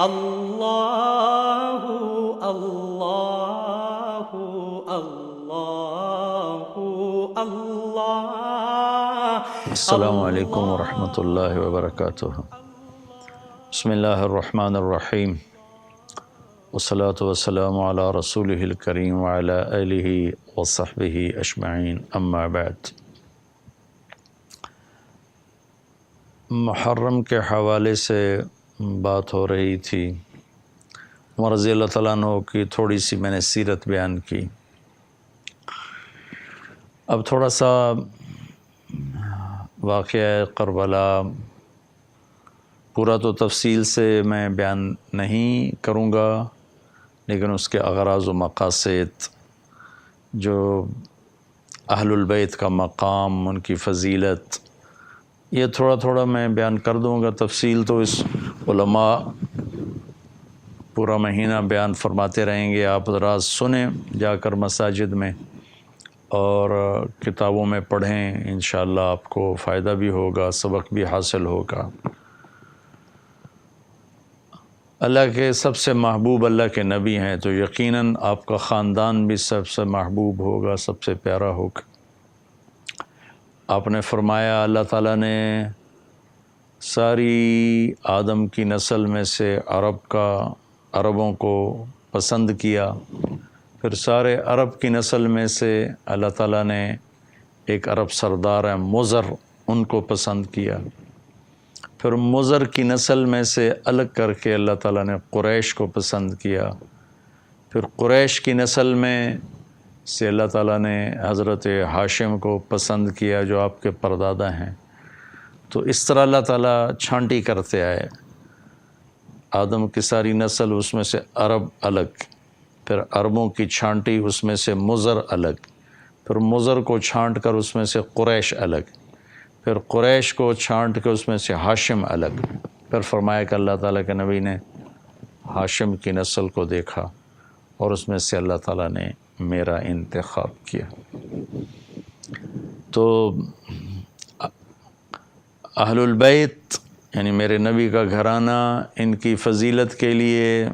اللہ اللہ اللہ اللہ۔ السلام علیکم ورحمۃ اللہ وبرکاتہ۔ بسم اللہ الرحمن الرحیم، والصلاة والسلام علی رسولہ الکریم وعلی آلہ وصحبہ اجمعین، اما بعد۔ محرم کے حوالے سے بات ہو رہی تھی۔ عمر رضی اللہ تعالیٰ عنہ کی تھوڑی سی میں نے سیرت بیان کی۔ اب تھوڑا سا واقعہ کربلا پورا تو تفصیل سے میں بیان نہیں کروں گا، لیکن اس کے اغراض و مقاصد، جو اہل البیت کا مقام، ان کی فضیلت، یہ تھوڑا تھوڑا میں بیان کر دوں گا۔ تفصیل تو اس علماء پورا مہینہ بیان فرماتے رہیں گے، آپ حضرات سنیں جا کر مساجد میں اور کتابوں میں پڑھیں، انشاءاللہ آپ کو فائدہ بھی ہوگا، سبق بھی حاصل ہوگا۔ اللہ کے سب سے محبوب اللہ کے نبی ہیں، تو یقیناً آپ کا خاندان بھی سب سے محبوب ہوگا، سب سے پیارا ہوگا۔ آپ نے فرمایا اللہ تعالیٰ نے ساری آدم کی نسل میں سے عربوں کو پسند کیا، پھر سارے عرب کی نسل میں سے اللہ تعالیٰ نے ایک عرب سردار ہے مضر، ان کو پسند کیا، پھر مضر کی نسل میں سے الگ کر کے اللہ تعالیٰ نے قریش کو پسند کیا، پھر قریش کی نسل میں سے اللہ تعالیٰ نے حضرت ہاشم کو پسند کیا جو آپ کے پردادا ہیں۔ تو اس طرح اللہ تعالیٰ چھانٹی کرتے آئے، آدم کی ساری نسل، اس میں سے عرب الگ، پھر عربوں کی چھانٹی، اس میں سے مضر الگ، پھر مضر کو چھانٹ کر اس میں سے قریش الگ، پھر قریش کو چھانٹ کے اس میں سے ہاشم الگ، پھر فرمایا کہ اللہ تعالیٰ کے نبی نے ہاشم کی نسل کو دیکھا اور اس میں سے اللہ تعالیٰ نے میرا انتخاب کیا۔ تو اہل البیت یعنی میرے نبی کا گھرانہ، ان کی فضیلت کے لیے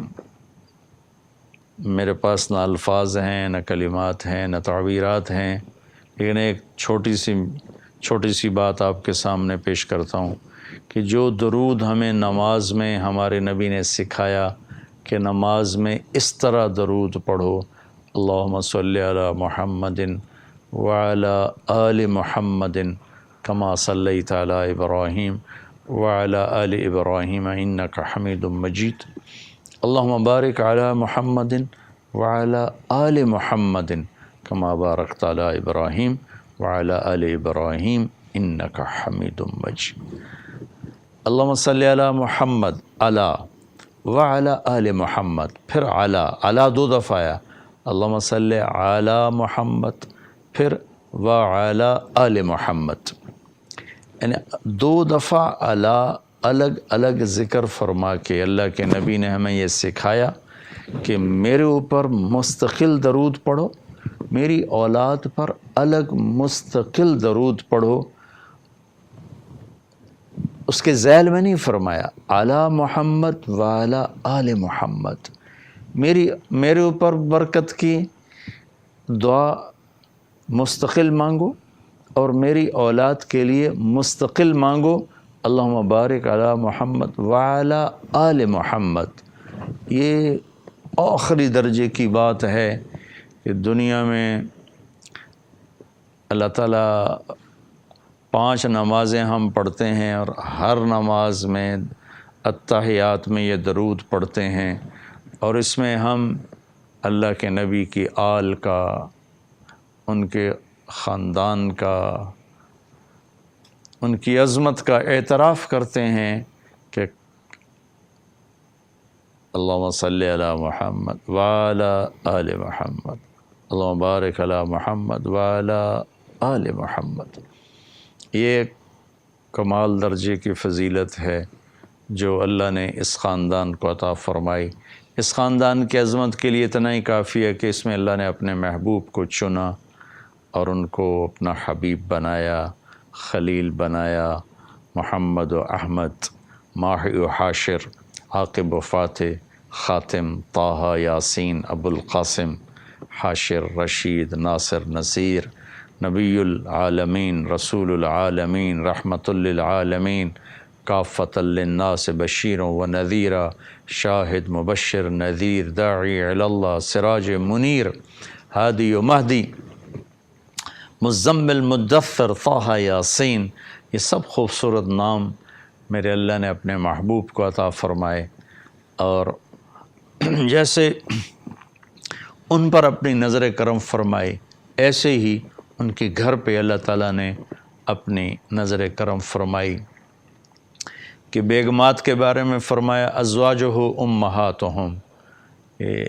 میرے پاس نہ الفاظ ہیں، نہ کلمات ہیں، نہ تعبیرات ہیں، لیکن ایک چھوٹی سی بات آپ کے سامنے پیش کرتا ہوں کہ جو درود ہمیں نماز میں ہمارے نبی نے سکھایا کہ نماز میں اس طرح درود پڑھو، اللہم صلی علی محمد وعلی آل محمد کما صلیت علی ابراہیم وعلی آل ابراہیم انک حمید مجید، اللہم بارک علی محمد وعلی آل محمد کما بارکت علی ابراہیم وعلی آل ابراہیم انک حمید مجید۔ اللہم صلی علی محمد، علی وعلی آل محمد، پھر علی دو دفعہ آیا، اللہم صلی علی محمد، پھر وعلی آل محمد، یعنی دو دفعہ علی الگ الگ ذکر فرما کے اللہ کے نبی نے ہمیں یہ سکھایا کہ میرے اوپر مستقل درود پڑھو، میری اولاد پر الگ مستقل درود پڑھو۔ اس کے ذیل میں نہیں فرمایا علی محمد وعلی آل محمد، میرے اوپر برکت کی دعا مستقل مانگو اور میری اولاد کے لیے مستقل مانگو، اللہم بارک علی محمد وعلی آل محمد۔ یہ آخری درجے کی بات ہے کہ دنیا میں اللہ تعالیٰ 5 نمازیں ہم پڑھتے ہیں اور ہر نماز میں اتحیات میں یہ درود پڑھتے ہیں، اور اس میں ہم اللہ کے نبی کی آل کا، ان کے خاندان کا، ان کی عظمت کا اعتراف کرتے ہیں کہ اللہم صلی علی محمد وعلی آل محمد، اللہم بارک علی محمد وعلی آل محمد۔ یہ کمال درجے کی فضیلت ہے جو اللہ نے اس خاندان کو عطا فرمائی۔ اس خاندان کی عظمت کے لیے اتنا ہی کافی ہے کہ اس میں اللہ نے اپنے محبوب کو چنا اور ان کو اپنا حبیب بنایا، خلیل بنایا، محمد و احمد، ماہی و حاشر، عاقب وفات خاتم طه یاسین ابو القاسم حاشر رشید ناصر نصیر نبی العالمین رسول العالمین رحمت للعالمین کافۃ للناس بشیر و نذیرا شاہد مبشر نذیر داعی الی اللہ سراج منیر ہادی و مہدی مزمل مدثر طه یاسین، یہ سب خوبصورت نام میرے اللہ نے اپنے محبوب کو عطا فرمائے، اور جیسے ان پر اپنی نظر کرم فرمائی ایسے ہی ان کے گھر پہ اللہ تعالیٰ نے اپنی نظر کرم فرمائی کہ بیگمات کے بارے میں فرمایا ازواجہ امہاتہم، یہ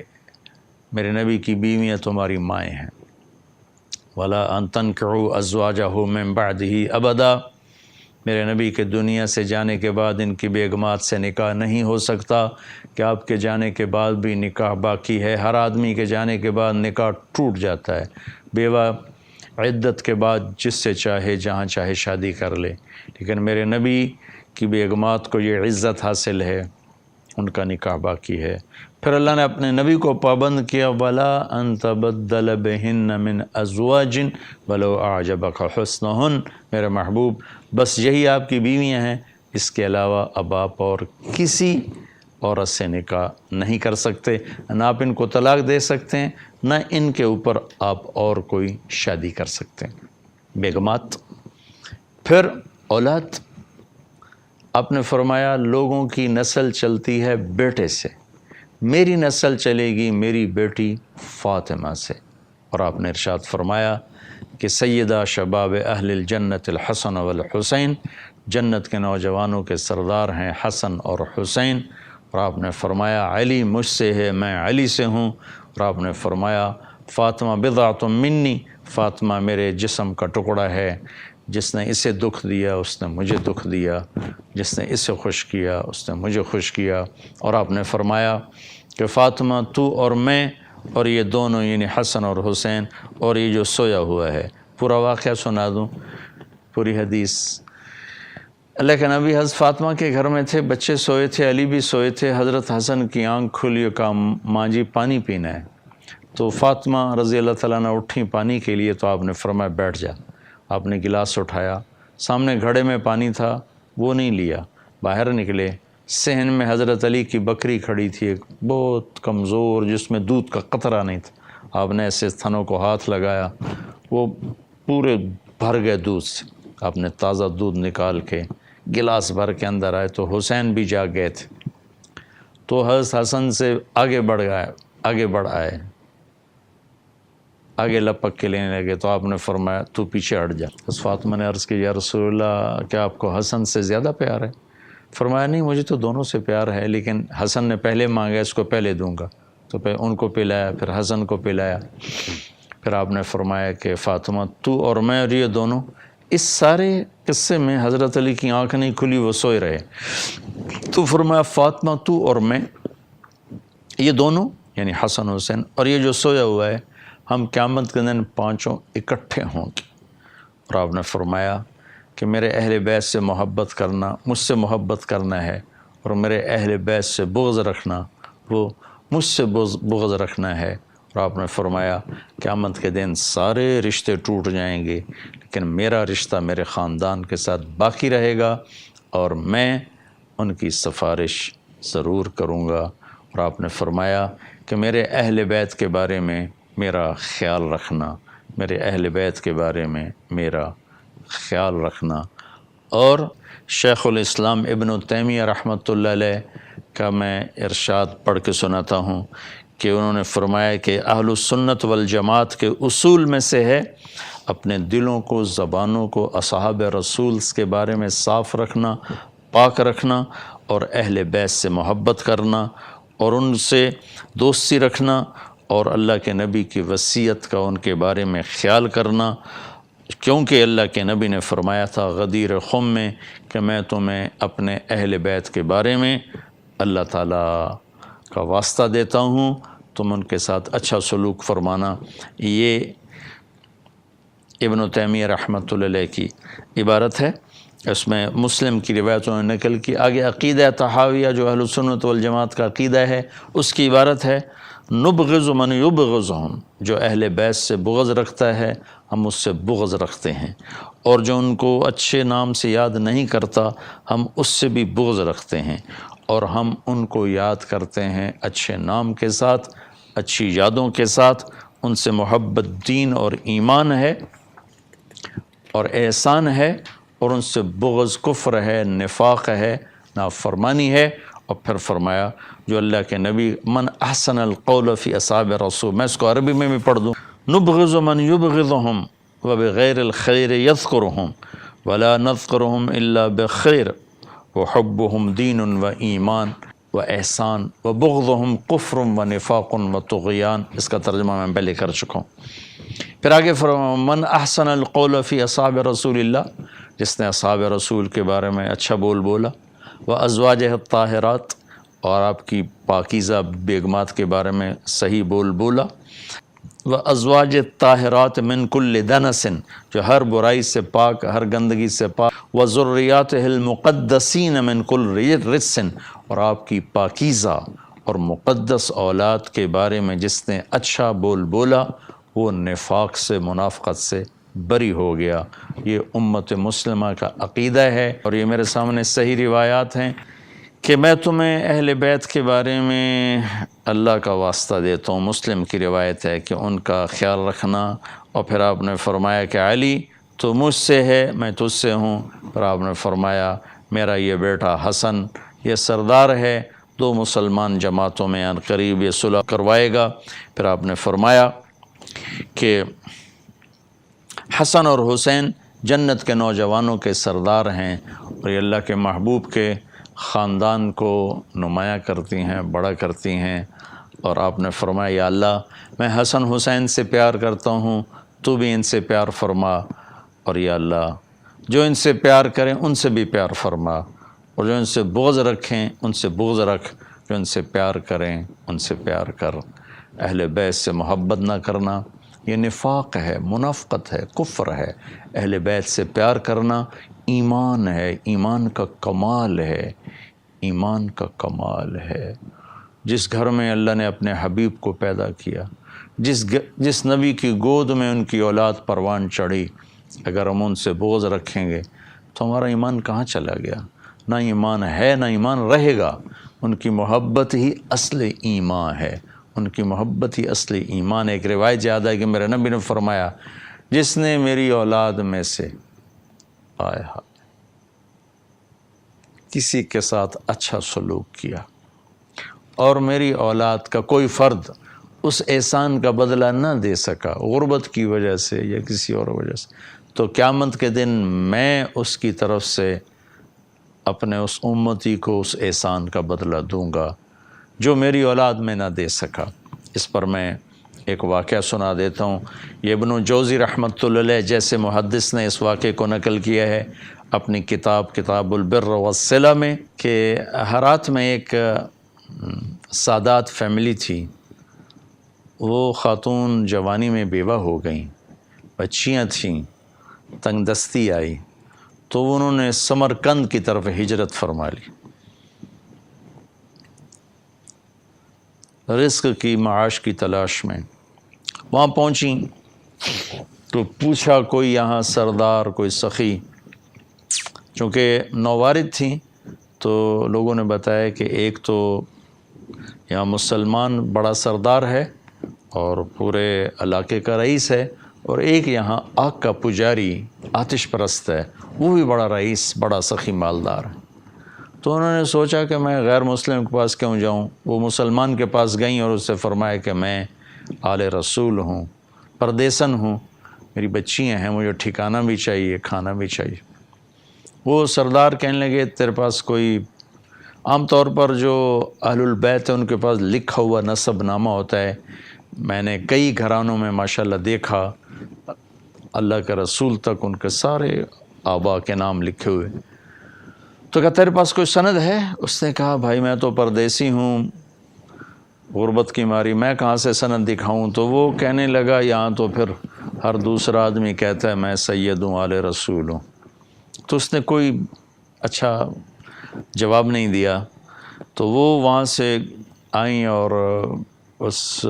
میرے نبی کی بیویاں تمہاری مائیں ہیں، ولا ان تنکحوا ازواجہ من بعدہ ابدا، میرے نبی کے دنیا سے جانے کے بعد ان کی بیگمات سے نکاح نہیں ہو سکتا کہ آپ کے جانے کے بعد بھی نکاح باقی ہے۔ ہر آدمی کے جانے کے بعد نکاح ٹوٹ جاتا ہے، بیوہ عدت کے بعد جس سے چاہے جہاں چاہے شادی کر لے، لیکن میرے نبی کی بیگمات کو یہ عزت حاصل ہے، ان کا نکاح باقی ہے۔ پھر اللہ نے اپنے نبی کو پابند کیا وَلَا أَن تَبَدَّلَ بِهِنَّ مِنْ أَزْوَاجٍ وَلَوْ أَعْجَبَكَ حُسْنُهُنَّ، میرے محبوب بس یہی آپ کی بیویاں ہیں، اس کے علاوہ اب آپ اور کسی عورت سے نکاح نہیں کر سکتے، نہ آپ ان کو طلاق دے سکتے ہیں، نہ ان کے اوپر آپ اور کوئی شادی کر سکتے ہیں۔ بیگمات، پھر اولاد، آپ نے فرمایا لوگوں کی نسل چلتی ہے بیٹے سے، میری نسل چلے گی میری بیٹی فاطمہ سے، اور آپ نے ارشاد فرمایا کہ سیدہ شباب اہل الجنت الحسن والحسین، جنت کے نوجوانوں کے سردار ہیں حسن اور حسین، اور آپ نے فرمایا علی مجھ سے ہے میں علی سے ہوں، اور آپ نے فرمایا فاطمہ بضعۃ منی، فاطمہ میرے جسم کا ٹکڑا ہے، جس نے اسے دکھ دیا اس نے مجھے دکھ دیا، جس نے اسے خوش کیا اس نے مجھے خوش کیا، اور آپ نے فرمایا کہ فاطمہ تو اور میں اور یہ دونوں یعنی حسن اور حسین اور یہ جو سویا ہوا ہے، پورا واقعہ سنا دوں، پوری حدیث۔ اللہ کے نبی حضرت فاطمہ کے گھر میں تھے، بچے سوئے تھے، علی بھی سوئے تھے، حضرت حسن کی آنکھ کھلی، کہا ماں جی پانی پینا ہے، تو فاطمہ رضی اللہ تعالیٰ عنہ اٹھیں پانی کے لیے، تو آپ نے فرمایا بیٹھ جا، آپ نے گلاس اٹھایا، سامنے گھڑے میں پانی تھا وہ نہیں لیا، باہر نکلے، صحن میں حضرت علی کی بکری کھڑی تھی، ایک بہت کمزور جس میں دودھ کا قطرہ نہیں تھا، آپ نے ایسے تھنوں کو ہاتھ لگایا، وہ پورے بھر گئے دودھ سے، آپ نے تازہ دودھ نکال کے گلاس بھر کے اندر آئے، تو حسین بھی جاگ گئے تھے، تو حضرت حسن سے آگے بڑھ آئے، آگے لپک کے لینے لگے، تو آپ نے فرمایا تو پیچھے ہٹ جا۔ بس فاطمہ نے عرض کی یا رسول اللہ کیا آپ کو حسن سے زیادہ پیار ہے؟ فرمایا نہیں مجھے تو دونوں سے پیار ہے، لیکن حسن نے پہلے مانگا اس کو پہلے دوں گا، تو پھر ان کو پلایا، پھر حسن کو پلایا، پھر آپ نے فرمایا کہ فاطمہ تو اور میں اور یہ دونوں، اس سارے قصے میں حضرت علی کی آنکھ نہیں کھلی، وہ سوئے رہے، تو فرمایا فاطمہ تو اور میں یہ دونوں یعنی حسن حسین اور یہ جو سویا ہوا ہے، ہم قیامت کے دن پانچوں اکٹھے ہوں گے، اور آپ نے فرمایا کہ میرے اہل بیت سے محبت کرنا، مجھ سے محبت کرنا ہے، اور میرے اہل بیت سے بغض رکھنا، وہ مجھ سے بغض رکھنا ہے، اور آپ نے فرمایا قیامت کے دن سارے رشتے ٹوٹ جائیں گے لیکن میرا رشتہ میرے خاندان کے ساتھ باقی رہے گا، اور میں ان کی سفارش ضرور کروں گا، اور آپ نے فرمایا کہ میرے اہل بیت کے بارے میں میرا خیال رکھنا، میرے اہل بیت کے بارے میں میرا خیال رکھنا۔ اور شیخ الاسلام ابن تیمیہ رحمۃ اللہ علیہ کا میں ارشاد پڑھ کے سناتا ہوں کہ انہوں نے فرمایا کہ اہل السنت والجماعت کے اصول میں سے ہے اپنے دلوں کو، زبانوں کو اصحاب رسول کے بارے میں صاف رکھنا، پاک رکھنا، اور اہل بیت سے محبت کرنا اور ان سے دوستی رکھنا، اور اللہ کے نبی کی وصیت کا ان کے بارے میں خیال کرنا، کیونکہ اللہ کے نبی نے فرمایا تھا غدیر خم میں کہ میں تمہیں اپنے اہل بیت کے بارے میں اللہ تعالیٰ کا واسطہ دیتا ہوں، تم ان کے ساتھ اچھا سلوک فرمانا۔ یہ ابن تیمیہ رحمۃ اللہ علیہ کی عبارت ہے، اس میں مسلم کی روایتوں نے نقل کی۔ آگے عقیدہ طحاویہ جو اہل سنت والجماعت کا عقیدہ ہے، اس کی عبارت ہے نبغض من یبغضہم، جو اہل بیت سے بغض رکھتا ہے ہم اس سے بغض رکھتے ہیں، اور جو ان کو اچھے نام سے یاد نہیں کرتا ہم اس سے بھی بغض رکھتے ہیں، اور ہم ان کو یاد کرتے ہیں اچھے نام کے ساتھ، اچھی یادوں کے ساتھ۔ ان سے محبت دین اور ایمان ہے اور احسان ہے، اور ان سے بغض کفر ہے، نفاق ہے، نافرمانی ہے۔ اور پھر فرمایا جو اللہ کے نبی من احسن القول فی اصحاب رسول، میں اس کو عربی میں بھی پڑھ دوں، نبغض من یبغضہم وبغیر الخیر یذکرہم ولا نذکرہم الا بخیر وحبہم دین و ایمان و احسان وبغضہم کفر و نفاق و طغیان۔ اس کا ترجمہ میں پہلے کر چکا ہوں۔ پھر آگے فرمایا من احسن القول فی اصحاب رسول اللہ، جس نے اصحاب رسول کے بارے میں اچھا بول بولا، وازواجہ الطاہرات، اور آپ کی پاکیزہ بیگمات کے بارے میں صحیح بول بولا، وازواج الطاہرات من کل دنس، جو ہر برائی سے پاک، ہر گندگی سے پاک، وذریاتہ المقدسین من کل رجس، اور آپ کی پاکیزہ اور مقدس اولاد کے بارے میں جس نے اچھا بول بولا وہ نفاق سے، منافقت سے بری ہو گیا۔ یہ امت مسلمہ کا عقیدہ ہے، اور یہ میرے سامنے صحیح روایات ہیں کہ میں تمہیں اہل بیت کے بارے میں اللہ کا واسطہ دیتا ہوں۔ مسلم کی روایت ہے کہ ان کا خیال رکھنا، اور پھر آپ نے فرمایا کہ علی تو مجھ سے ہے، میں تجھ سے ہوں۔ پھر آپ نے فرمایا میرا یہ بیٹا حسن یہ سردار ہے، 2 مسلمان جماعتوں میں عن قریب یہ صلح کروائے گا۔ پھر آپ نے فرمایا کہ حسن اور حسین جنت کے نوجوانوں کے سردار ہیں، اور یہ اللہ کے محبوب کے خاندان کو نمایاں کرتی ہیں، بڑا کرتی ہیں۔ اور آپ نے فرمایا یا اللہ میں حسن حسین سے پیار کرتا ہوں، تو بھی ان سے پیار فرما، اور یا اللہ جو ان سے پیار کریں ان سے بھی پیار فرما، اور جو ان سے بغض رکھیں ان سے بغض رکھ، جو ان سے پیار کریں ان سے پیار کر۔ اہل بیت سے محبت نہ کرنا یہ نفاق ہے، منافقت ہے، کفر ہے۔ اہل بیت سے پیار کرنا ایمان ہے، ایمان کا کمال ہے، ایمان کا کمال ہے۔ جس گھر میں اللہ نے اپنے حبیب کو پیدا کیا، جس نبی کی گود میں ان کی اولاد پروان چڑھی، اگر ہم ان سے بغض رکھیں گے تو ہمارا ایمان کہاں چلا گیا؟ نہ ایمان ہے نہ ایمان رہے گا۔ ان کی محبت ہی اصل ایمان ہے، ان کی محبت ہی اصل ایمان ہے۔ ایک روایت یاد ہے کہ میرے نبی نے فرمایا جس نے میری اولاد میں سے کسی کے ساتھ اچھا سلوک کیا اور میری اولاد کا کوئی فرد اس احسان کا بدلہ نہ دے سکا، غربت کی وجہ سے یا کسی اور وجہ سے، تو قیامت کے دن میں اس کی طرف سے اپنے اس امتی کو اس احسان کا بدلہ دوں گا جو میری اولاد میں نہ دے سکا۔ اس پر میں ایک واقعہ سنا دیتا ہوں۔ یہ ابن جوزی رحمۃ اللہ علیہ جیسے محدث نے اس واقعے کو نقل کیا ہے اپنی کتاب البر والصلہ میں، کہ ہرات میں ایک سادات فیملی تھی۔ وہ خاتون جوانی میں بیوہ ہو گئیں، بچیاں تھیں، تنگ دستی آئی تو انہوں نے سمرقند کی طرف ہجرت فرما لی، رزق کی، معاش کی تلاش میں۔ وہاں پہنچیں تو پوچھا کوئی یہاں سردار، کوئی سخی، چونکہ نووارد تھیں تو لوگوں نے بتایا کہ ایک تو یہاں مسلمان بڑا سردار ہے اور پورے علاقے کا رئیس ہے، اور ایک یہاں آگ کا پجاری، آتش پرست ہے، وہ بھی بڑا رئیس، بڑا سخی مالدار ہے۔ تو انہوں نے سوچا کہ میں غیر مسلم کے پاس کیوں جاؤں۔ وہ مسلمان کے پاس گئیں اور اس سے فرمایا کہ میں آل رسول ہوں، پردیسن ہوں، میری بچیاں ہیں، مجھے ٹھکانہ بھی چاہیے، کھانا بھی چاہیے۔ وہ سردار کہنے لگے تیرے پاس کوئی، عام طور پر جو اہل البیت ہیں ان کے پاس لکھا ہوا نسب نامہ ہوتا ہے، میں نے کئی گھرانوں میں ماشاءاللہ دیکھا اللہ کے رسول تک ان کے سارے آبا کے نام لکھے ہوئے۔ تو کہا تیرے پاس کوئی سند ہے؟ اس نے کہا بھائی میں تو پردیسی ہوں، غربت کی ماری میں کہاں سے سند دکھاؤں؟ تو وہ کہنے لگا یہاں تو پھر ہر دوسرا آدمی کہتا ہے میں سید ہوں، آل رسول ہوں۔ تو اس نے کوئی اچھا جواب نہیں دیا. تو وہ وہاں سے آئیں اور اس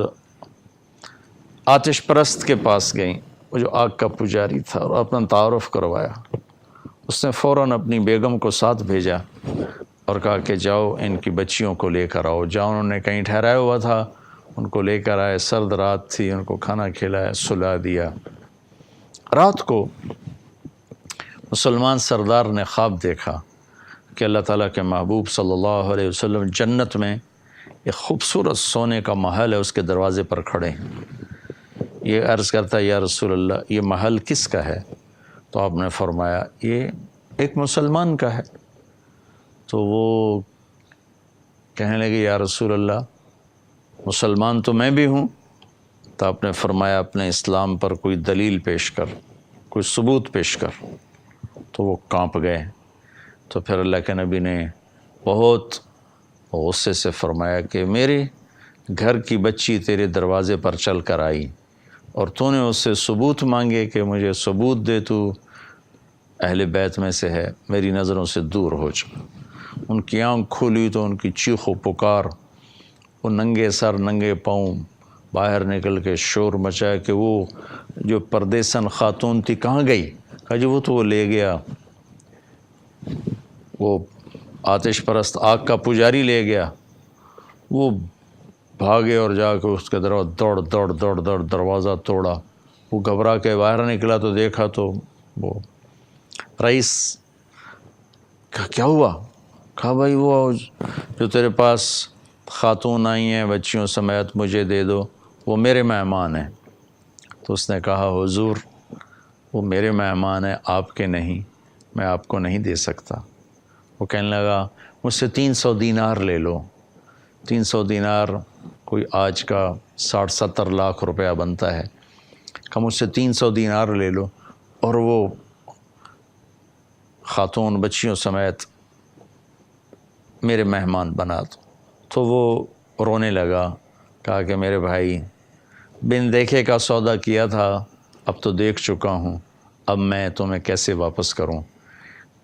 آتش پرست کے پاس گئیں، وہ جو آگ کا پجاری تھا، اور اپنا تعارف کروایا. اس نے فوراً اپنی بیگم کو ساتھ بھیجا اور کہا کہ جاؤ ان کی بچیوں کو لے کر آؤ. جاؤ، انہوں نے کہیں ٹھہرایا ہوا تھا، ان کو لے کر آئے. سرد رات تھی، ان کو کھانا کھلایا، سلا دیا. رات کو مسلمان سردار نے خواب دیکھا کہ اللہ تعالیٰ کے محبوب صلی اللہ علیہ وسلم جنت میں ایک خوبصورت سونے کا محل ہے، اس کے دروازے پر کھڑے ہیں. یہ عرض کرتا ہے یا رسول اللہ یہ محل کس کا ہے؟ تو آپ نے فرمایا یہ ایک مسلمان کا ہے. تو وہ کہنے لگے یا رسول اللہ مسلمان تو میں بھی ہوں. تو آپ نے فرمایا اپنے اسلام پر کوئی دلیل پیش کر، کوئی ثبوت پیش کر. تو وہ کانپ گئے. تو پھر اللہ کے نبی نے بہت غصے سے فرمایا کہ میرے گھر کی بچی تیرے دروازے پر چل کر آئی اور تو نے اس سے ثبوت مانگے کہ مجھے ثبوت دے، تو اہل بیت میں سے ہے، میری نظروں سے دور ہو جا. ان کی آنکھ کھولی تو ان کی چیخ و پکار، وہ ننگے سر ننگے پاؤں باہر نکل کے شور مچایا کہ وہ جو پردیسن خاتون تھی کہاں گئی؟ کہا جی وہ تو وہ لے گیا، وہ آتش پرست آگ کا پجاری لے گیا. وہ بھاگے اور جا کے اس کے دوڑ دروازہ توڑا. وہ گھبرا کے باہر نکلا تو دیکھا تو وہ رئیس. کہا کیا ہوا؟ کہا بھائی وہ جو تیرے پاس خاتون آئی ہیں بچیوں سمیت مجھے دے دو، وہ میرے مہمان ہیں. تو اس نے کہا حضور وہ میرے مہمان ہیں، آپ کے نہیں، میں آپ کو نہیں دے سکتا. وہ کہنے لگا مجھ سے 300 دینار لے لو. 300 دینار کوئی آج کا 60-70 لاکھ روپیہ بنتا ہے. کہ مجھ سے 300 دینار لے لو اور وہ خاتون بچیوں سمیت میرے مہمان بنا دو. تو وہ رونے لگا. کہا کہ میرے بھائی بن دیکھے کا سودا کیا تھا، اب تو دیکھ چکا ہوں، اب میں تمہیں کیسے واپس کروں؟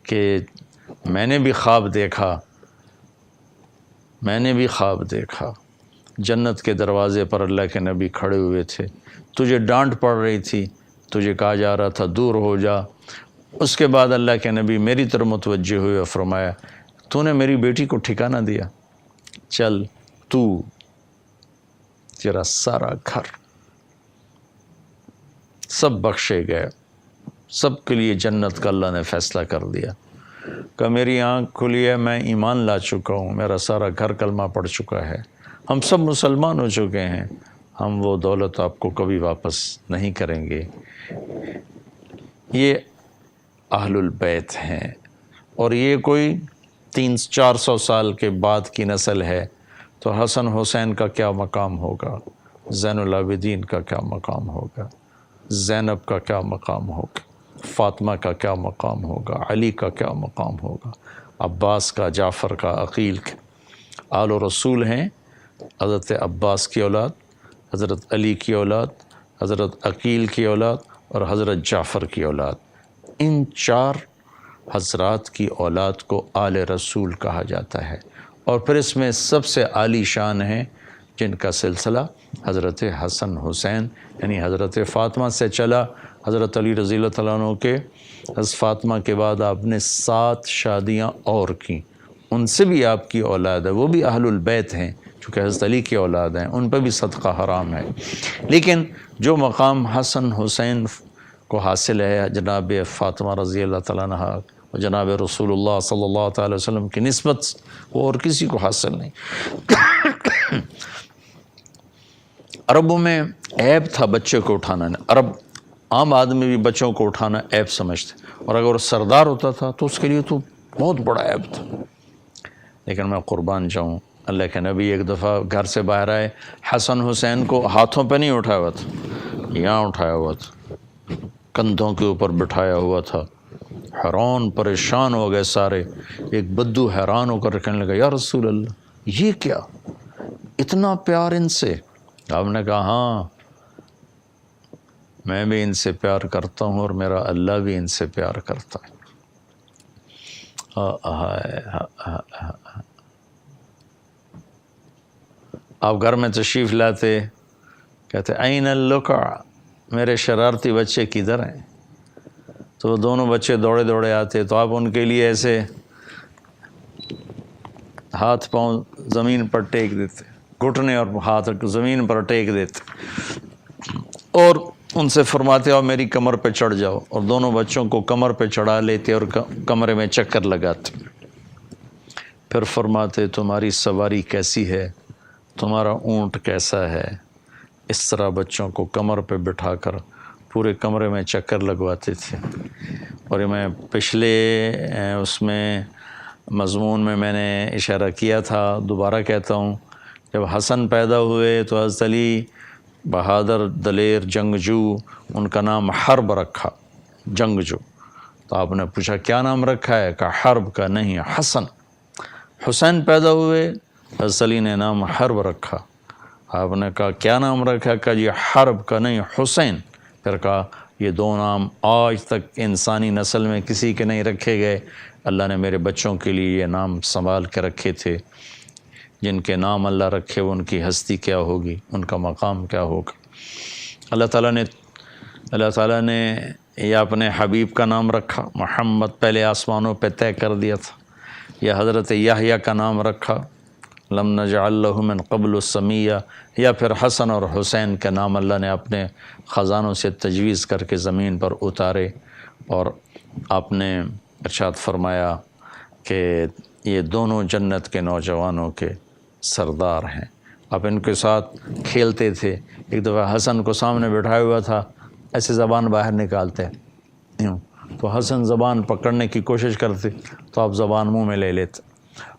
کہ میں نے بھی خواب دیکھا جنت کے دروازے پر اللہ کے نبی کھڑے ہوئے تھے، تجھے ڈانٹ پڑ رہی تھی، تجھے کہا جا رہا تھا دور ہو جا. اس کے بعد اللہ کے نبی میری طرف متوجہ ہوئے اور فرمایا تو نے میری بیٹی کو ٹھکانہ دیا، چل تو تیرا سارا گھر سب بخشے گئے، سب کے لیے جنت کا اللہ نے فیصلہ کر دیا. کہ میری آنکھ کھلی ہے، میں ایمان لا چکا ہوں، میرا سارا گھر کلمہ پڑھ چکا ہے، ہم سب مسلمان ہو چکے ہیں، ہم وہ دولت آپ کو کبھی واپس نہیں کریں گے. یہ اہل البیت ہیں، اور یہ کوئی 300-400 سال کے بعد کی نسل ہے. تو حسن حسین کا کیا مقام ہوگا، زین العابدین کا کیا مقام ہوگا، زینب کا کیا مقام ہوگا، فاطمہ کا کیا مقام ہوگا، علی کا کیا مقام ہوگا، عباس کا، جعفر کا، عقیل کا. آل و رسول ہیں، حضرت عباس کی اولاد، حضرت علی کی اولاد، حضرت عقیل کی اولاد اور حضرت جعفر کی اولاد. ان 4 حضرات کی اولاد کو آل رسول کہا جاتا ہے. اور پھر اس میں سب سے عالی شان ہیں جن کا سلسلہ حضرت حسن حسین یعنی حضرت فاطمہ سے چلا. حضرت علی رضی اللہ تعالیٰ عنہ کے حضرت فاطمہ کے بعد آپ نے 7 شادیاں اور کیں، ان سے بھی آپ کی اولاد ہے، وہ بھی اہل البیت ہیں چونکہ حضرت علی کی اولاد ہیں، ان پہ بھی صدقہ حرام ہے. لیکن جو مقام حسن حسین کو حاصل ہے جناب فاطمہ رضی اللہ تعالیٰ عنہ اور جناب رسول اللہ صلی اللہ تعالی وسلم کی نسبت وہ اور کسی کو حاصل نہیں. عربوں میں عیب تھا بچے کو اٹھانا، عرب عام آدمی بھی بچوں کو اٹھانا عیب سمجھتے، اور اگر وہ سردار ہوتا تھا تو اس کے لیے تو بہت بڑا عیب تھا. لیکن میں قربان جاؤں، اللہ کے نبی ایک دفعہ گھر سے باہر آئے، حسن حسین کو ہاتھوں پہ نہیں اٹھایا ہوا تھا، یہاں اٹھایا ہوا تھا، کندھوں کے اوپر بٹھایا ہوا تھا. حیران پریشان ہو گئے سارے. ایک بدو حیران ہو کر کہنے لگا یا رسول اللہ یہ کیا، اتنا پیار ان سے؟ آپ نے کہا ہاں میں بھی ان سے پیار کرتا ہوں اور میرا اللہ بھی ان سے پیار کرتا ہے. آپ گھر میں تشریف لاتے، کہتے این اللقع، میرے شرارتی بچے کدھر ہیں؟ تو دونوں بچے دوڑے دوڑے آتے تو آپ ان کے لیے ایسے ہاتھ پاؤں زمین پر ٹیک دیتے، گھٹنے اور ہاتھ زمین پر ٹیک دیتے اور ان سے فرماتے آؤ میری کمر پہ چڑھ جاؤ، اور دونوں بچوں کو کمر پہ چڑھا لیتے اور کمرے میں چکر لگاتے، پھر فرماتے تمہاری سواری کیسی ہے، تمہارا اونٹ کیسا ہے۔ اس طرح بچوں کو کمر پہ بٹھا کر پورے کمرے میں چکر لگواتے تھے۔ اور میں پچھلے اس میں مضمون میں نے اشارہ کیا تھا، دوبارہ کہتا ہوں، جب حسن پیدا ہوئے تو حضرت علی بہادر دلیر جنگجو، ان کا نام حرب رکھا، جنگجو۔ تو آپ نے پوچھا کیا نام رکھا ہے؟ کہا حرب کا نہیں، حسن۔ حسین پیدا ہوئے، حضرت علی نے نام حرب رکھا۔ آپ نے کہا کیا نام رکھا؟ کہا یہ حرب کا نہیں، حسین۔ پھر کہا یہ دو نام آج تک انسانی نسل میں کسی کے نہیں رکھے گئے، اللہ نے میرے بچوں کے لیے یہ نام سنبھال کے رکھے تھے۔ جن کے نام اللہ رکھے ان کی ہستی کیا ہوگی، ان کا مقام کیا ہوگا۔ اللہ تعالیٰ نے یہ اپنے حبیب کا نام رکھا، محمد پہلے آسمانوں پہ طے کر دیا تھا۔ یا حضرت یحییٰ کا نام رکھا، لم نجعل له من قبل السمیہ۔ یا پھر حسن اور حسین کے نام اللہ نے اپنے خزانوں سے تجویز کر کے زمین پر اتارے، اور آپ نے ارشاد فرمایا کہ یہ دونوں جنت کے نوجوانوں کے سردار ہیں۔ آپ ان کے ساتھ کھیلتے تھے۔ ایک دفعہ حسن کو سامنے بٹھایا ہوا تھا، ایسے زبان باہر نکالتے یوں، تو حسن زبان پکڑنے کی کوشش کرتے تو آپ زبان منہ میں لے لیتے،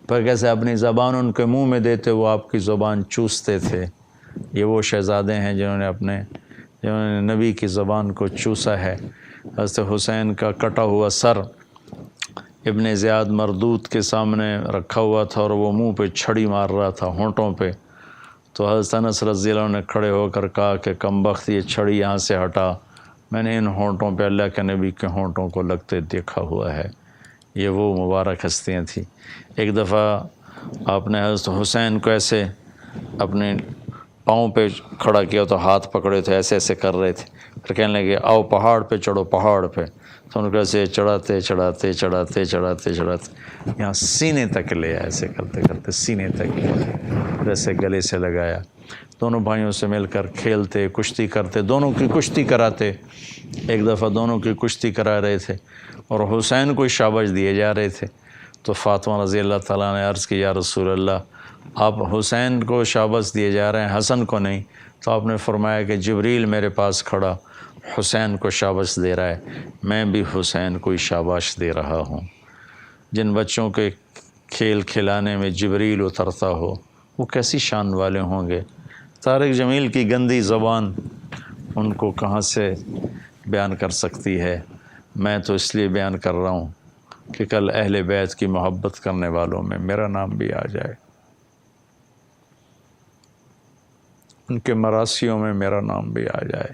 پھر کیسے اپنی زبان ان کے منہ میں دیتے وہ آپ کی زبان چوستے تھے۔ یہ وہ شہزادے ہیں جنہوں نے نبی کی زبان کو چوسا ہے۔ حضرت حسین کا کٹا ہوا سر ابن زیاد مردود کے سامنے رکھا ہوا تھا اور وہ منہ پہ چھڑی مار رہا تھا، ہونٹوں پہ۔ تو حضرت انس رضی اللہ عنہ نے کھڑے ہو کر کہا کہ کم بخت یہ چھڑی یہاں سے ہٹا، میں نے ان ہونٹوں پہ اللہ کے نبی کے ہونٹوں کو لگتے دیکھا ہوا ہے۔ یہ وہ مبارک ہستیاں تھیں۔ ایک دفعہ آپ نے حضرت حسین کو ایسے اپنے پاؤں پہ کھڑا کیا تو ہاتھ پکڑے تھے، ایسے ایسے کر رہے تھے، پھر کہنے لگے آؤ پہاڑ پہ چڑھو، پہاڑ پہ۔ تو ان کو ایسے چڑھاتے یہاں سینے تک لے آئے، ایسے کرتے کرتے سینے تک لے آئے، پھر ایسے گلے سے لگایا۔ دونوں بھائیوں سے مل کر کھیلتے، کشتی کرتے، دونوں کی کشتی کراتے۔ ایک دفعہ دونوں کی کشتی کرا رہے تھے اور حسین کو شاباش دیے جا رہے تھے، تو فاطمہ رضی اللہ تعالیٰ نے عرض کی یا رسول اللہ آپ حسین کو شاباش دیے جا رہے ہیں، حسن کو نہیں؟ تو آپ نے فرمایا کہ جبریل میرے پاس کھڑا حسین کو شاباش دے رہا ہے، میں بھی حسین کو شاباش دے رہا ہوں۔ جن بچوں کے کھیل کھلانے میں جبریل اترتا ہو وہ کیسی شان والے ہوں گے۔ طارق جمیل کی گندی زبان ان کو کہاں سے بیان کر سکتی ہے؟ میں تو اس لیے بیان کر رہا ہوں کہ کل اہل بیت کی محبت کرنے والوں میں میرا نام بھی آ جائے، ان کے مراسیوں میں میرا نام بھی آ جائے۔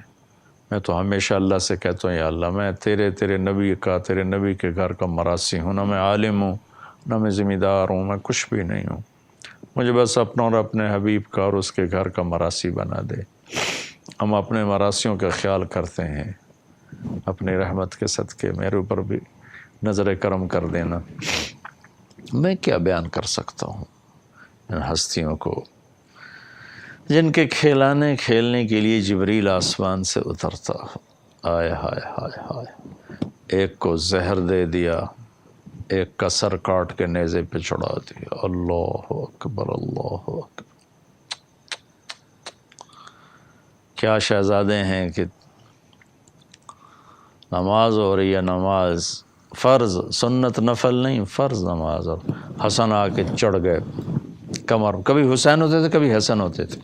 میں تو ہمیشہ اللہ سے کہتا ہوں یا اللہ میں تیرے نبی کے گھر کا مراسی ہوں، نہ میں عالم ہوں نہ میں ذمہ دار ہوں، میں کچھ بھی نہیں ہوں، مجھے بس اپنا اور اپنے حبیب کا اور اس کے گھر کا مراسی بنا دے۔ ہم اپنے مراسیوں کا خیال کرتے ہیں، اپنی رحمت کے صدقے میرے اوپر بھی نظر کرم کر دینا۔ میں کیا بیان کر سکتا ہوں ان ہستیوں کو جن کے کھیلنے کے لیے جبریل آسمان سے اترتا ہو۔ آئے ہائے ہائے ہائے، ایک کو زہر دے دیا، ایک کا سر کاٹ کے نیزے پہ چڑھا دیا۔ اللہ اکبر اللہ اکبر، کیا شہزادے ہیں کہ نماز ہو رہی ہے، نماز فرض، سنت نفل نہیں، فرض نماز، اور حسن آ کے چڑھ گئے کمر، کبھی حسین ہوتے تھے کبھی حسن ہوتے تھے،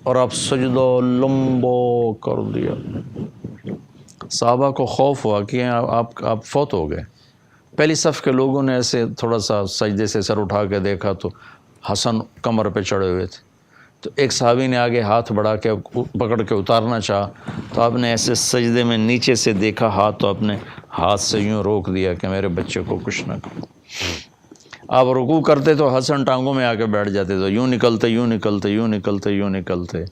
اور آپ سجدہ لمبو کر دیا۔ صحابہ کو خوف ہوا کہ آپ فوت ہو گئے۔ پہلی صف کے لوگوں نے ایسے تھوڑا سا سجدے سے سر اٹھا کے دیکھا تو حسن کمر پہ چڑھے ہوئے تھے، تو ایک صحابی نے آگے ہاتھ بڑھا کے پکڑ کے اتارنا چاہا، تو آپ نے ایسے سجدے میں نیچے سے دیکھا ہاتھ، تو اپنے ہاتھ سے یوں روک دیا کہ میرے بچے کو کچھ نہ کرو۔ آپ رکوع کرتے تو حسن ٹانگوں میں آ کے بیٹھ جاتے، تو یوں نکلتے یوں نکلتے یوں نکلتے یوں نکلتے۔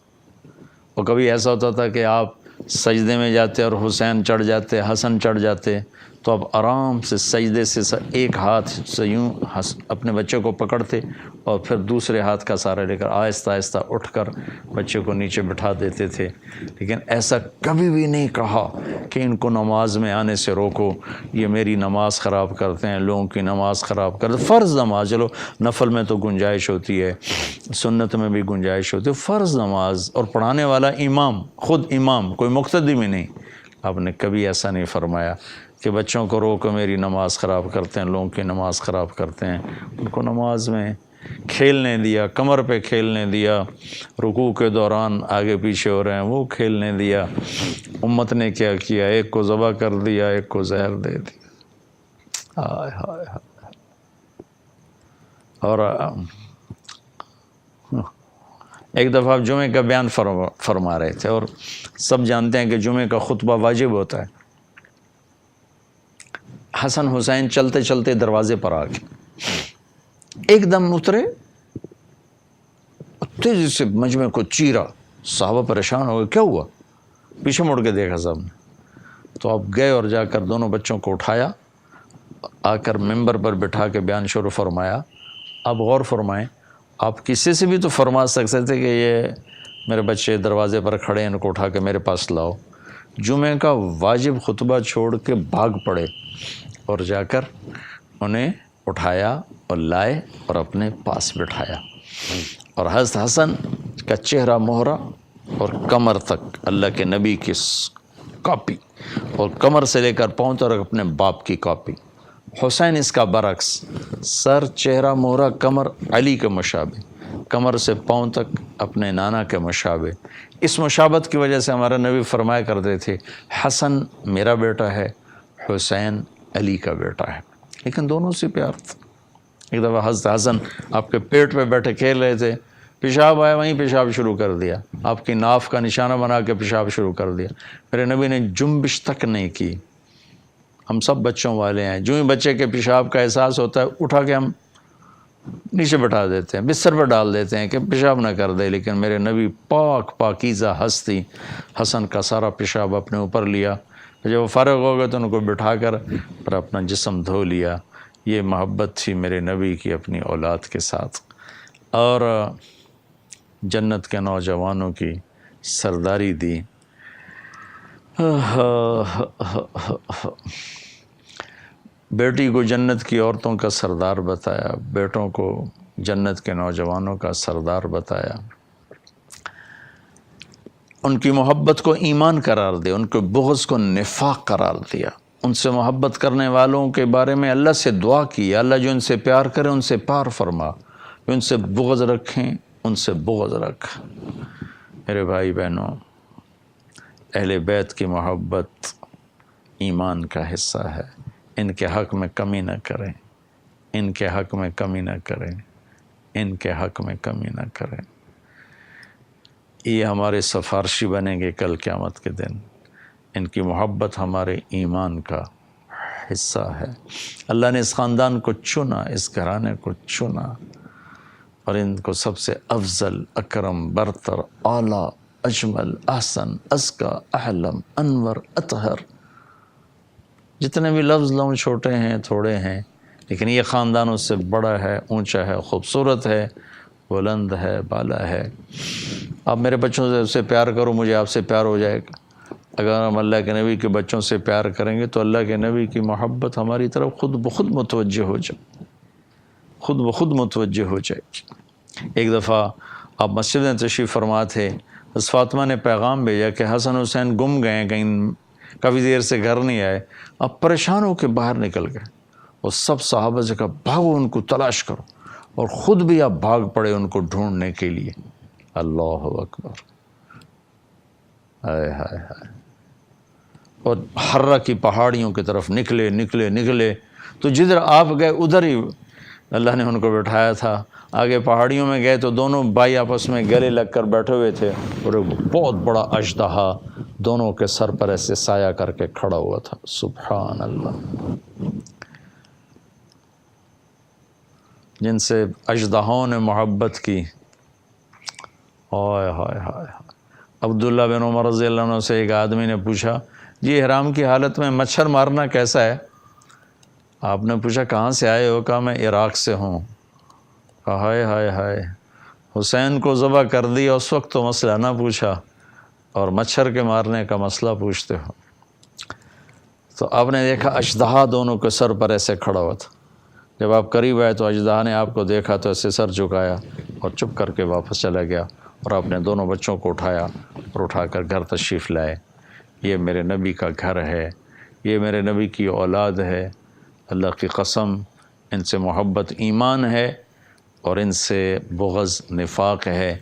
اور کبھی ایسا ہوتا تھا کہ آپ سجدے میں جاتے اور حسین چڑھ جاتے، حسن چڑھ جاتے، تو اب آرام سے سجدے سے ایک ہاتھ سے یوں اپنے بچے کو پکڑتے اور پھر دوسرے ہاتھ کا سہارا لے کر آہستہ آہستہ اٹھ کر بچے کو نیچے بٹھا دیتے تھے۔ لیکن ایسا کبھی بھی نہیں کہا کہ ان کو نماز میں آنے سے روکو، یہ میری نماز خراب کرتے ہیں، لوگوں کی نماز خراب کرتے۔ فرض نماز، چلو نفل میں تو گنجائش ہوتی ہے، سنت میں بھی گنجائش ہوتی ہے، فرض نماز اور پڑھانے والا امام، خود امام، کوئی مقتدی بھی نہیں۔ آپ نے کبھی ایسا نہیں فرمایا کہ بچوں کو روکو میری نماز خراب کرتے ہیں، لوگوں کی نماز خراب کرتے ہیں۔ ان کو نماز میں کھیلنے دیا، کمر پہ کھیلنے دیا، رکوع کے دوران آگے پیچھے ہو رہے ہیں وہ کھیلنے دیا۔ امت نے کیا کیا، ایک کو ذبح کر دیا، ایک کو زہر دے دیا۔ ہائے ہائے ہائے۔ اور ایک دفعہ آپ جمعے کا بیان فرما رہے تھے، اور سب جانتے ہیں کہ جمعے کا خطبہ واجب ہوتا ہے۔ حسن حسین چلتے چلتے دروازے پر آ گئے، ایک دم اترے، تیزی سے مجمع کو چیرا۔ صحابہ پریشان ہو گئے، کیا ہوا؟ پیچھے مڑ کے دیکھا سب نے، تو آپ گئے اور جا کر دونوں بچوں کو اٹھایا، آ کر ممبر پر بٹھا کے بیان شروع فرمایا۔ آپ غور فرمائیں، آپ کسی سے بھی تو فرما سکتے تھے کہ یہ میرے بچے دروازے پر کھڑے ہیں، ان کو اٹھا کے میرے پاس لاؤ۔ جمعے کا واجب خطبہ چھوڑ کے بھاگ پڑے اور جا کر انہیں اٹھایا اور لائے اور اپنے پاس بٹھایا۔ اور حضرت حسن کا چہرہ مہرہ اور کمر تک اللہ کے نبی کی کاپی، اور کمر سے لے کر پاؤں تک اپنے باپ کی کاپی۔ حسین اس کا برعکس، سر، چہرہ مہرہ، کمر علی کے مشابہ، کمر سے پاؤں تک اپنے نانا کے مشابہ۔ اس مشابہت کی وجہ سے ہمارا نبی فرمایا کرتے تھے حسن میرا بیٹا ہے، حسین علی کا بیٹا ہے، لیکن دونوں سے پیار تھا۔ ایک دفعہ حضرت حسن آپ کے پیٹ پہ بیٹھے کھیل رہے تھے، پیشاب آیا، وہیں پیشاب شروع کر دیا، آپ کی ناف کا نشانہ بنا کے پیشاب شروع کر دیا۔ میرے نبی نے جنبش تک نہیں کی۔ ہم سب بچوں والے ہیں، جو ہی بچے کے پیشاب کا احساس ہوتا ہے اٹھا کے ہم نیچے بٹھا دیتے ہیں، بستر پہ ڈال دیتے ہیں کہ پیشاب نہ کر دے، لیکن میرے نبی پاک پاکیزہ ہستی حسن کا سارا پیشاب اپنے اوپر لیا، جب وہ فارغ ہو گئے تو ان کو بٹھا کر پھر اپنا جسم دھو لیا۔ یہ محبت تھی میرے نبی کی اپنی اولاد کے ساتھ۔ اور جنت کے نوجوانوں کی سرداری دی۔ بیٹی کو جنت کی عورتوں کا سردار بتایا، بیٹوں کو جنت کے نوجوانوں کا سردار بتایا۔ ان کی محبت کو ایمان قرار دیا، ان کے بغض کو نفاق قرار دیا۔ ان سے محبت کرنے والوں کے بارے میں اللہ سے دعا کی، اللہ جو ان سے پیار کرے ان سے پیار فرما، جو ان سے بغض رکھیں ان سے بغض رکھ۔ میرے بھائی بہنوں، اہل بیت کی محبت ایمان کا حصہ ہے۔ ان کے حق میں کمی نہ کریں، ان کے حق میں کمی نہ کریں، ان کے حق میں کمی نہ کریں۔ یہ ہمارے سفارشی بنیں گے کل قیامت کے دن۔ ان کی محبت ہمارے ایمان کا حصہ ہے۔ اللہ نے اس خاندان کو چنا، اس گھرانے کو چنا، اور ان کو سب سے افضل، اکرم، برتر، اعلیٰ، اجمل، احسن، ازکیٰ، احلم، انور، اطہر، جتنے بھی لفظ لوں چھوٹے ہیں، تھوڑے ہیں، لیکن یہ خاندان اس سے بڑا ہے، اونچا ہے، خوبصورت ہے، بلند ہے، بالا ہے۔ آپ میرے بچوں سے پیار کرو، مجھے آپ سے پیار ہو جائے گا۔ اگر ہم اللہ کے نبی کے بچوں سے پیار کریں گے تو اللہ کے نبی کی محبت ہماری طرف خود بخود متوجہ ہو جائے، خود بخود متوجہ ہو جائے گی۔ ایک دفعہ آپ مسجد میں تشریف فرما تھے، بس فاطمہ نے پیغام بھیجا کہ حسن حسین گم گئے ہیں، کہیں کافی دیر سے گھر نہیں آئے۔ آپ پریشان ہو کے باہر نکل گئے اور سب صحابہ سے کہا بھاگو ان کو تلاش کرو، اور خود بھی آپ بھاگ پڑے ان کو ڈھونڈنے کے لیے۔ اللہ اکبر، ہائے ہائے ہائے۔ اور حرہ کی پہاڑیوں کی طرف نکلے، تو جدھر آپ گئے ادھر ہی اللہ نے ان کو بٹھایا تھا، آگے پہاڑیوں میں گئے تو دونوں بھائی آپس میں گلے لگ کر بیٹھے ہوئے تھے، اور ایک بہت بڑا اژدہا دونوں کے سر پر ایسے سایہ کر کے کھڑا ہوا تھا۔ سبحان اللہ، جن سے اژدہاؤں نے محبت کی۔ ہائے ہائے ہائے۔ عبداللہ بن عمر رضی اللہ عنہ سے ایک آدمی نے پوچھا، جی احرام کی حالت میں مچھر مارنا کیسا ہے؟ آپ نے پوچھا کہاں سے آئے ہو؟ کہا میں عراق سے ہوں۔ کہا ہائے ہائے ہائے، حسین کو ذبح کر دیا اس وقت تو مسئلہ نہ پوچھا، اور مچھر کے مارنے کا مسئلہ پوچھتے ہو۔ تو آپ نے دیکھا اژدہا دونوں کے سر پر ایسے کھڑا ہوا تھا۔ جب آپ قریب آئے تو اژدہا نے آپ کو دیکھا تو ایسے سر جھکایا اور چپ کر کے واپس چلا گیا، اور اپنے دونوں بچوں کو اٹھایا اور اٹھا کر گھر تشریف لائے۔ یہ میرے نبی کا گھر ہے، یہ میرے نبی کی اولاد ہے، اللہ کی قسم ان سے محبت ایمان ہے اور ان سے بغض نفاق ہے۔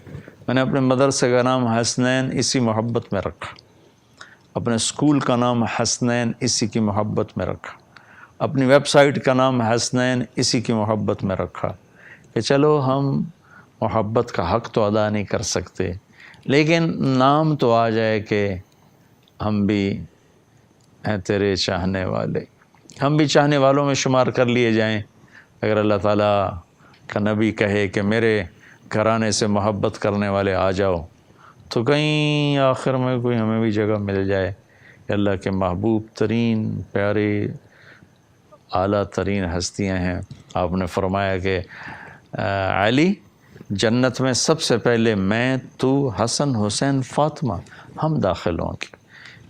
میں نے اپنے مدرسے کا نام حسنین اسی محبت میں رکھا، اپنے اسکول کا نام حسنین اسی کی محبت میں رکھا، اپنی ویب سائٹ کا نام حسنین اسی کی محبت میں رکھا کہ چلو ہم محبت کا حق تو ادا نہیں کر سکتے، لیکن نام تو آ جائے کہ ہم بھی ہیں تیرے چاہنے والے، ہم بھی چاہنے والوں میں شمار کر لیے جائیں۔ اگر اللہ تعالیٰ کا نبی کہے کہ میرے گھرانے سے محبت کرنے والے آ جاؤ، تو کہیں آخر میں کوئی ہمیں بھی جگہ مل جائے کہ اللہ کے محبوب ترین پیارے اعلیٰ ترین ہستیاں ہیں۔ آپ نے فرمایا کہ علی جنت میں سب سے پہلے میں، تو، حسن، حسین، فاطمہ ہم داخل ہوں گے،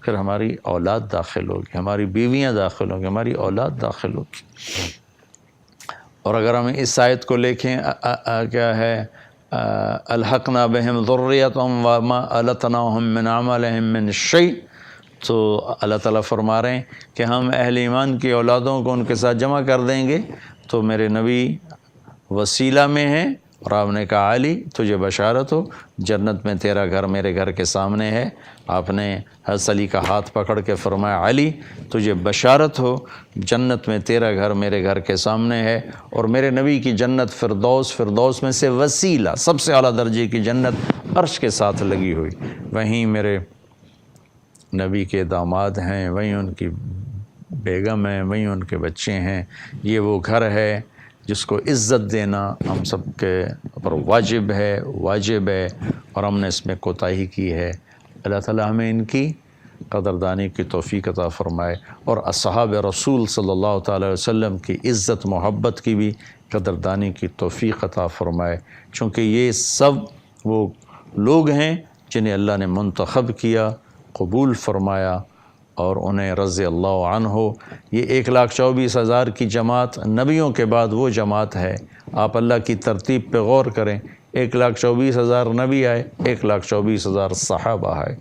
پھر ہماری اولاد داخل ہوگی، ہماری بیویاں داخل ہوں گی، ہماری اولاد داخل ہوگی۔ اور اگر ہم اس آیت کو لکھیں کیا ہے، الحقنا بہم ذریتہم وما التناہم من عملہم من شیء، تو اللہ تعالیٰ فرما رہے ہیں کہ ہم اہل ایمان کی اولادوں کو ان کے ساتھ جمع کر دیں گے۔ تو میرے نبی وسیلہ میں ہیں، اور آپ نے کہا علی تجھے بشارت ہو، جنت میں تیرا گھر میرے گھر کے سامنے ہے۔ آپ نے حضرت علی کا ہاتھ پکڑ کے فرمایا علی تجھے بشارت ہو، جنت میں تیرا گھر میرے گھر کے سامنے ہے، اور میرے نبی کی جنت فردوس، فردوس میں سے وسیلہ سب سے اعلیٰ درجے کی جنت عرش کے ساتھ لگی ہوئی، وہیں میرے نبی کے داماد ہیں، وہیں ان کی بیگم ہیں، وہیں ان کے بچے ہیں۔ یہ وہ گھر ہے جس کو عزت دینا ہم سب کے پر واجب ہے، اور ہم نے اس میں کوتاہی کی ہے۔ اللہ تعالیٰ ہمیں ان کی قدردانی کی توفیق عطا فرمائے، اور اصحاب رسول صلی اللہ تعالی وسلم کی عزت محبت کی بھی قدردانی کی توفیق عطا فرمائے، چونکہ یہ سب وہ لوگ ہیں جنہیں اللہ نے منتخب کیا، قبول فرمایا، اور انہیں رضی اللہ عنہ۔ یہ 1,24,000 کی جماعت نبیوں کے بعد وہ جماعت ہے۔ آپ اللہ کی ترتیب پہ غور کریں، 1,24,000 نبی آئے، 1,24,000 صحابہ آئے،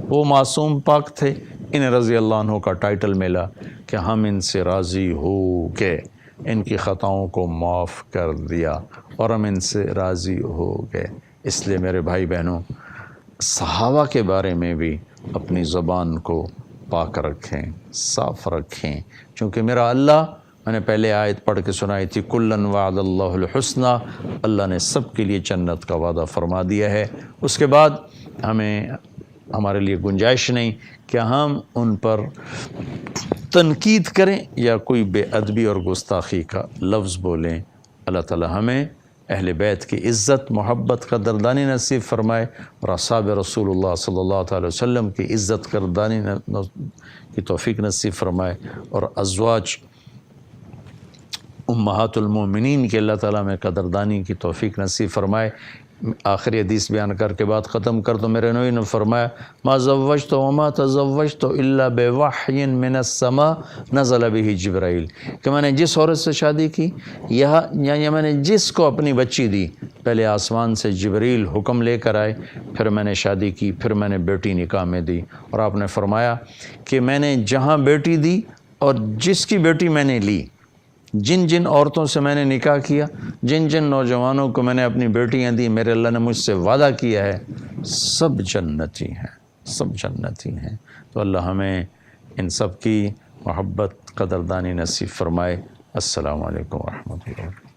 وہ معصوم پاک تھے، انہیں رضی اللہ عنہ کا ٹائٹل ملا کہ ہم ان سے راضی ہو گئے، ان کی خطاؤں کو معاف کر دیا اور ہم ان سے راضی ہو گئے۔ اس لیے میرے بھائی بہنوں، صحابہ کے بارے میں بھی اپنی زبان کو پاک رکھیں، صاف رکھیں، چونکہ میرا اللہ، میں نے پہلے آیت پڑھ کے سنائی تھی، کلن وعد اللہ الحسنی، اللہ نے سب کے لیے جنت کا وعدہ فرما دیا ہے۔ اس کے بعد ہمارے لیے گنجائش نہیں کہ ہم ان پر تنقید کریں یا کوئی بے ادبی اور گستاخی کا لفظ بولیں۔ اللہ تعالی ہمیں اہل بیت کی عزت، محبت، قدردانی نصیب فرمائے، اور اصحاب رسول اللہ صلی اللہ تعالی وسلم کی عزت، قدردانی کی توفیق نصیب فرمائے، اور ازواج امہات المومنین کی اللہ تعالیٰ میں قدردانی کی توفیق نصیب فرمائے۔ آخری حدیث بیان کر کے بعد ختم کر تو میرے نبی نے فرمایا، ما زوجت وما تزوجت الا بوحی من السماء نزل به جبرائیل، کہ میں نے جس عورت سے شادی کی یا میں نے جس کو اپنی بچی دی، پہلے آسمان سے جبریل حکم لے کر آئے، پھر میں نے شادی کی، پھر میں نے بیٹی نکاح میں دی۔ اور آپ نے فرمایا کہ میں نے جہاں بیٹی دی اور جس کی بیٹی میں نے لی، جن جن عورتوں سے میں نے نکاح کیا، جن جن نوجوانوں کو میں نے اپنی بیٹیاں دی، میرے اللہ نے مجھ سے وعدہ کیا ہے سب جنتی ہیں، سب جنتی ہیں۔ تو اللہ ہمیں ان سب کی محبت، قدردانی نصیب فرمائے۔ السلام علیکم ورحمۃ اللہ۔